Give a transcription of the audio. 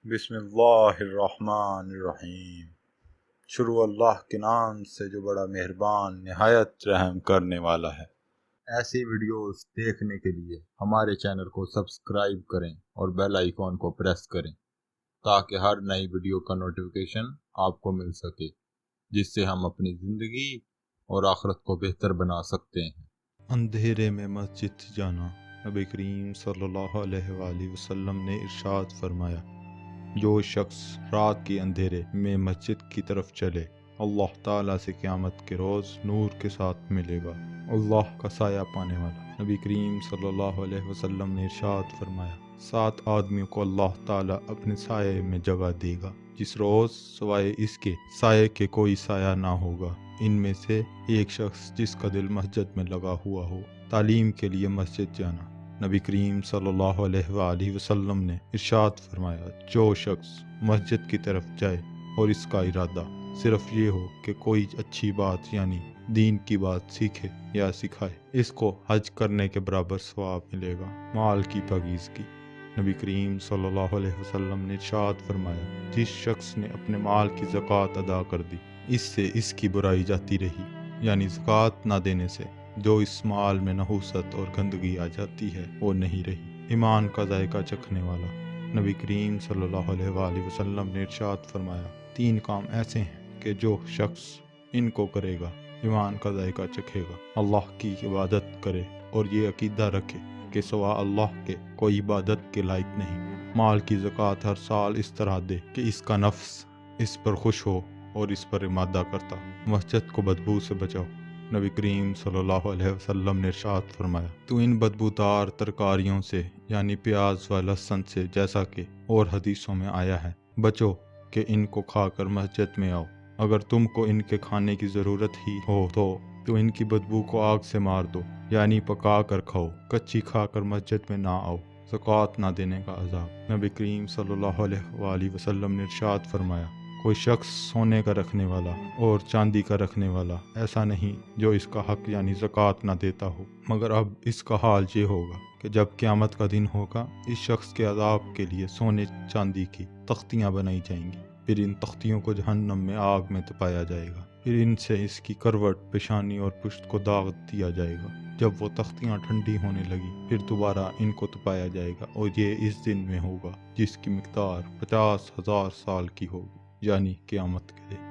بسم اللہ الرحمن الرحیم۔ شروع اللہ کے نام سے جو بڑا مہربان نہایت رحم کرنے والا ہے۔ ایسی ویڈیوز دیکھنے کے لیے ہمارے چینل کو سبسکرائب کریں اور بیل آئیکن کو پریس کریں تاکہ ہر نئی ویڈیو کا نوٹیفیکیشن آپ کو مل سکے، جس سے ہم اپنی زندگی اور آخرت کو بہتر بنا سکتے ہیں۔ اندھیرے میں مسجد جانا۔ نبی کریم صلی اللہ علیہ وآلہ وسلم نے ارشاد فرمایا، جو شخص رات کے اندھیرے میں مسجد کی طرف چلے، اللہ تعالیٰ سے قیامت کے روز نور کے ساتھ ملے گا، اللہ کا سایہ پانے والا۔ نبی کریم صلی اللہ علیہ وسلم نے ارشاد فرمایا، 7 آدمیوں کو اللہ تعالیٰ اپنے سائے میں جگہ دے گا، جس روز سوائے اس کے سائے کے کوئی سایہ نہ ہوگا۔ ان میں سے ایک شخص جس کا دل مسجد میں لگا ہوا ہو۔ تعلیم کے لیے مسجد جانا۔ نبی کریم صلی اللہ علیہ وآلہ وسلم نے ارشاد فرمایا، جو شخص مسجد کی طرف جائے اور اس کا ارادہ صرف یہ ہو کہ کوئی اچھی بات یعنی دین کی بات سیکھے یا سکھائے، اس کو حج کرنے کے برابر ثواب ملے گا۔ مال کی پاکیزگی۔ نبی کریم صلی اللہ علیہ وسلم نے ارشاد فرمایا، جس شخص نے اپنے مال کی زکوٰۃ ادا کر دی، اس سے اس کی برائی جاتی رہی، یعنی زکوٰۃ نہ دینے سے جو اس مال میں نحوست اور گندگی آ جاتی ہے وہ نہیں رہی۔ ایمان کا ذائقہ چکھنے والا۔ نبی کریم صلی اللہ علیہ وآلہ وسلم نے ارشاد فرمایا، 3 کام ایسے ہیں کہ جو شخص ان کو کرے گا ایمان کا ذائقہ چکھے گا، اللہ کی عبادت کرے اور یہ عقیدہ رکھے کہ سوا اللہ کے کوئی عبادت کے لائق نہیں، مال کی زکوٰۃ ہر سال اس طرح دے کہ اس کا نفس اس پر خوش ہو اور اس پر ارادہ کرتا، مسجد کو بدبو سے بچاؤ۔ نبی کریم صلی اللہ علیہ وسلم نے ارشاد فرمایا، تو ان بدبودار ترکاریوں سے یعنی پیاز و لہسن سے، جیسا کہ اور حدیثوں میں آیا ہے، بچو کہ ان کو کھا کر مسجد میں آؤ۔ اگر تم کو ان کے کھانے کی ضرورت ہی ہو تو ان کی بدبو کو آگ سے مار دو، یعنی پکا کر کھاؤ، کچی کھا کر مسجد میں نہ آؤ۔ زکوٰۃ نہ دینے کا عذاب۔ نبی کریم صلی اللہ علیہ وآلہ وسلم نے ارشاد فرمایا، کوئی شخص سونے کا رکھنے والا اور چاندی کا رکھنے والا ایسا نہیں جو اس کا حق یعنی زکوٰۃ نہ دیتا ہو، مگر اب اس کا حال یہ ہوگا کہ جب قیامت کا دن ہوگا، اس شخص کے عذاب کے لیے سونے چاندی کی تختیاں بنائی جائیں گی، پھر ان تختیوں کو جہنم میں آگ میں تپایا جائے گا، پھر ان سے اس کی کروٹ، پیشانی اور پشت کو داغ دیا جائے گا۔ جب وہ تختیاں ٹھنڈی ہونے لگی، پھر دوبارہ ان کو تپایا جائے گا، اور یہ اس دن میں ہوگا جس کی مقدار 50,000 سال کی ہوگی، یعنی قیامت کے دن۔